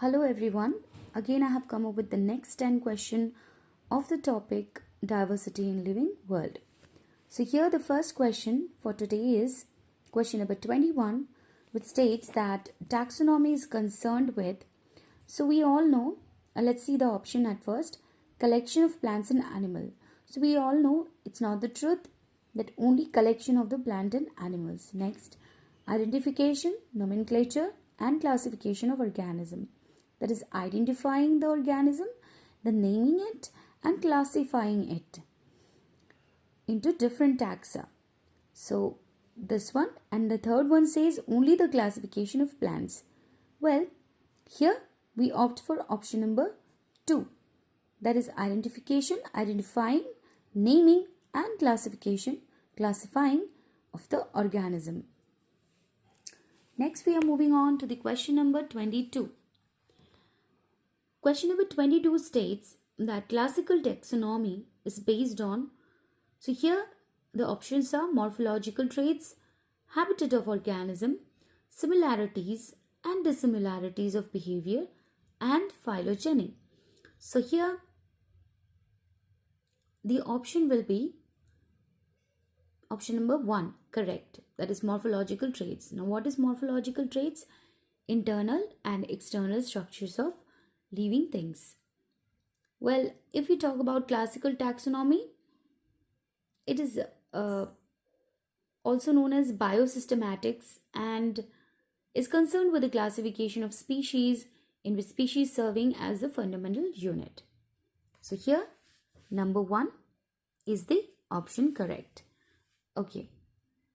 Hello everyone. Again I have come up with the next 10 question of the topic diversity in living world. So here the first question for today is question number 21, which states that taxonomy is concerned with, so we all know, let's see the option at first, collection of plants and animal. So we all know it's not the truth that only collection of the plant and animals. Next, identification, nomenclature and classification of organism. That is identifying the organism, the naming it and classifying it into different taxa. So this one, and the third one says only the classification of plants. Well, here we opt for option number 2. That is identification, identifying, naming and classification, classifying of the organism. Next we are moving on to the question number 22. Question number 22 states that classical taxonomy is based on, so here the options are morphological traits, habitat of organism, similarities and dissimilarities of behavior and phylogeny. So here the option will be option number 1, correct. That is morphological traits. Now what is morphological traits? Internal and external structures of living things. Well, if we talk about classical taxonomy, it is also known as biosystematics and is concerned with the classification of species, in which species serving as the fundamental unit. So here number 1 is the option correct. Okay.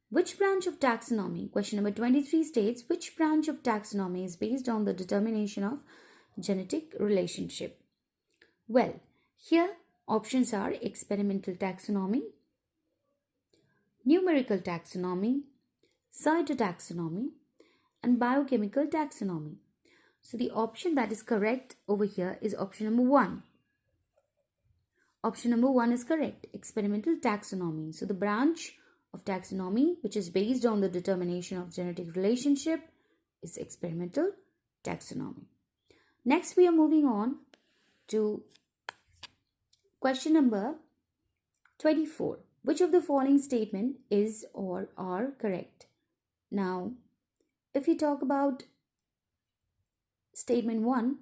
Which branch of taxonomy? Question number 23 states which branch of taxonomy is based on the determination of genetic relationship? Well, here options are experimental taxonomy, numerical taxonomy, cytotaxonomy, and biochemical taxonomy. So the option that is correct over here is option number 1. Option number 1 is correct, experimental taxonomy. So the branch of taxonomy which is based on the determination of genetic relationship is experimental taxonomy. Next we are moving on to question number 24. Which of the following statement is or are correct? Now, if we talk about statement 1,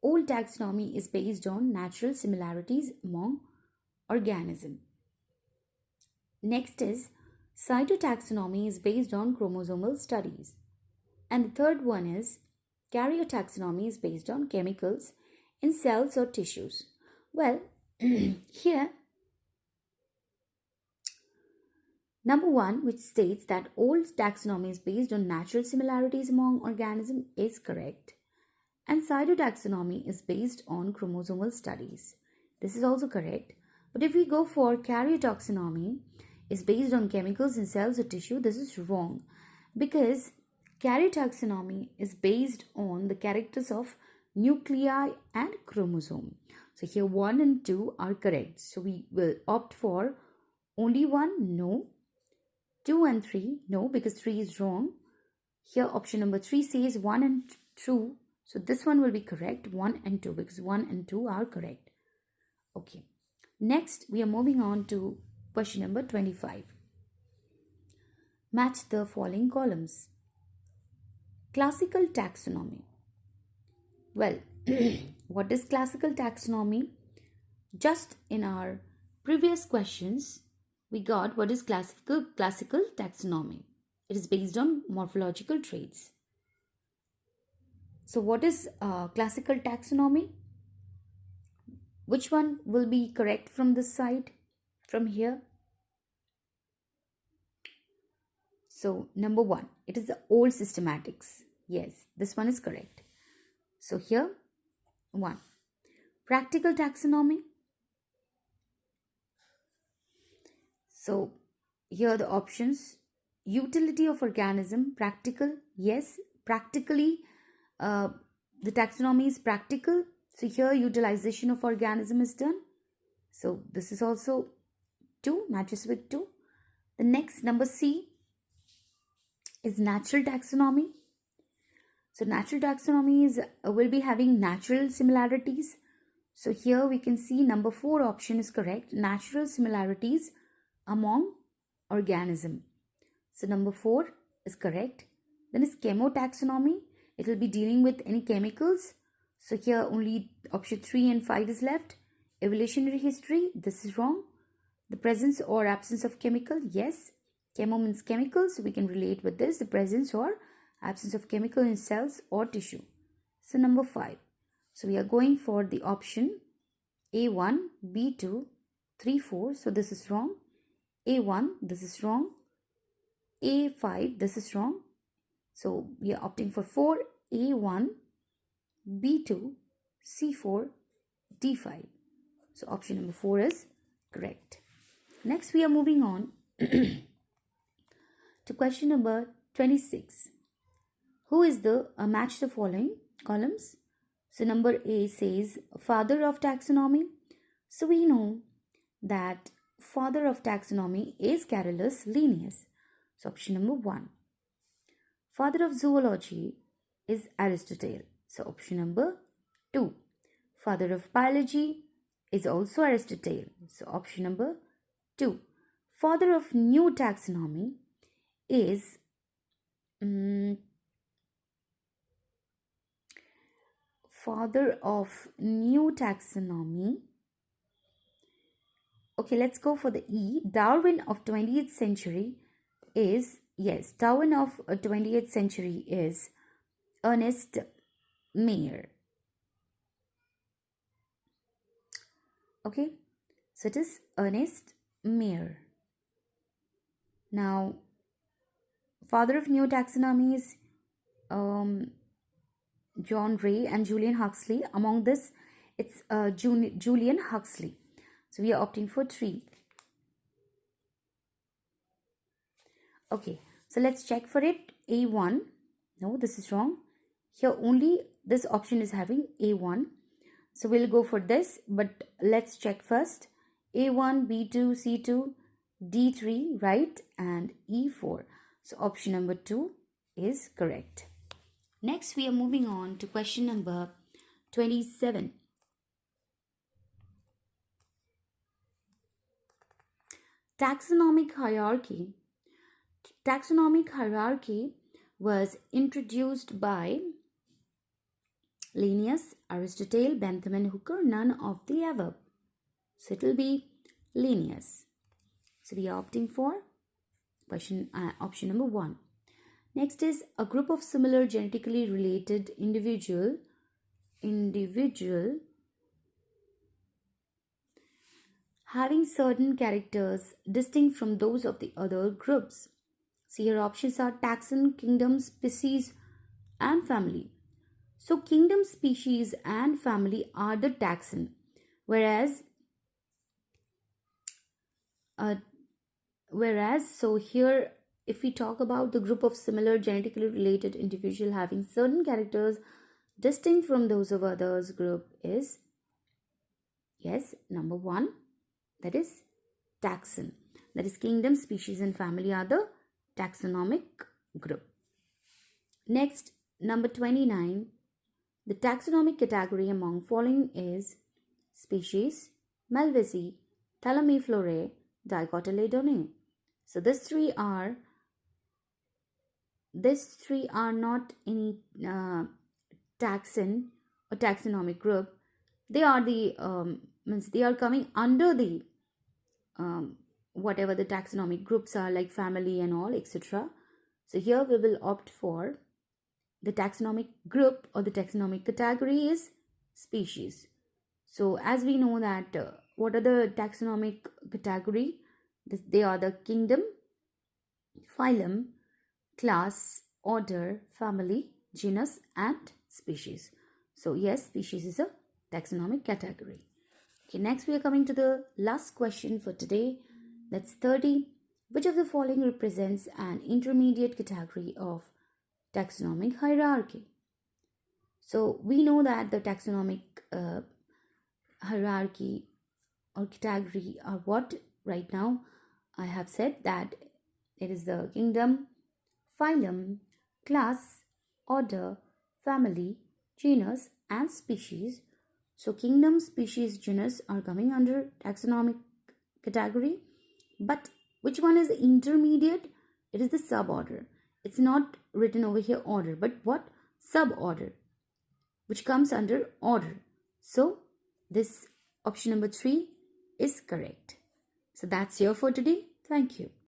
all taxonomy is based on natural similarities among organisms. Next is cytotaxonomy is based on chromosomal studies. And the third one is karyotaxonomy is based on chemicals in cells or tissues. Well, here number 1, which states that all taxonomy is based on natural similarities among organisms, is correct. And cytotaxonomy is based on chromosomal studies. This is also correct. But if we go for karyotaxonomy is based on chemicals in cells or tissue, this is wrong, because karyotaxonomy is based on the characters of nuclei and chromosome. So here 1 and 2 are correct. So we will opt for only 1, no. 2 and 3, no, because 3 is wrong. Here option number 3 says 1 and 2. So this one will be correct, 1 and 2, because 1 and 2 are correct. Okay. Next, we are moving on to question number 25. Match the following columns. Classical taxonomy. Well, what is classical taxonomy? Just in our previous questions, we got what is classical taxonomy. It is based on morphological traits. So what is classical taxonomy? Which one will be correct from this side, from here? So number 1, it is the old systematics. Yes, this one is correct. So here 1. Practical taxonomy. So here the options: utility of organism, practical, yes, practically the taxonomy is practical. So here utilization of organism is done. So this is also 2, matches with 2. The next number C is natural taxonomy. So natural taxonomy is will be having natural similarities. So here we can see number 4 option is correct. Natural similarities among organism. So number 4 is correct. Then is chemotaxonomy. It will be dealing with any chemicals. So here only option 3 and 5 is left. Evolutionary history. This is wrong. The presence or absence of chemical. Yes. Chemo means chemical. So we can relate with this. The presence or absence of chemical in cells or tissue. So number 5. So we are going for the option A1, B2, 3, 4. So this is wrong. A1, this is wrong. A5, this is wrong. So we are opting for 4, A1, B2, C4, D5. So option number 4 is correct. Next we are moving on to question number 26. Who is the match the following columns? So number A says father of taxonomy. So we know that father of taxonomy is Carolus Linnaeus. So option number 1. Father of zoology is Aristotle. So option number 2. Father of biology is also Aristotle. So option number 2. Father of new taxonomy is father of new taxonomy. Okay, let's go for the E. Darwin of 20th century is, yes, Darwin of 20th century is Ernest Mayr. Okay, so it is Ernest Mayr. Now, father of new taxonomy is John Ray and Julian Huxley. Among this, it's Julian Huxley. So we are opting for 3. Okay, so let's check for it. A1. No, this is wrong. Here only this option is having A1. So we'll go for this, but let's check first. A1, B2, C2, D3, right? And E4. So option number 2 is correct. Next, we are moving on to question number 27. Taxonomic hierarchy. Taxonomic hierarchy was introduced by Linnaeus, Aristotle, Bentham and Hooker, none of the above. So it will be Linnaeus. So we are opting for option number 1. Next is a group of similar genetically related individual having certain characters distinct from those of the other groups. So your options are taxon, kingdom, species and family. So kingdom, species and family are the taxon, whereas so here if we talk about the group of similar genetically related individual having certain characters distinct from those of others group is, yes, number 1, that is taxon. That is kingdom, species and family are the taxonomic group. Next, number 29. The taxonomic category among following is species, Malvaceae, Thalamiflorae, Dicotyledone. So these three are not any taxon or taxonomic group. They are the they are coming under the whatever the taxonomic groups are, like family and all, etc. So here we will opt for the taxonomic group or the taxonomic category is species. So as we know that what are the taxonomic category? They are the kingdom, phylum, class, order, family, genus and species. So yes, species is a taxonomic category. Okay, next we are coming to the last question for today. That's 30. Which of the following represents an intermediate category of taxonomic hierarchy? So we know that the taxonomic hierarchy or category are what right now I have said that it is the kingdom, phylum, class, order, family, genus, and species. So, kingdom, species, genus are coming under taxonomic category. But which one is intermediate? It is the suborder. It's not written over here order, but what? Suborder, which comes under order. So, this option number 3 is correct. So, that's here for today. Thank you.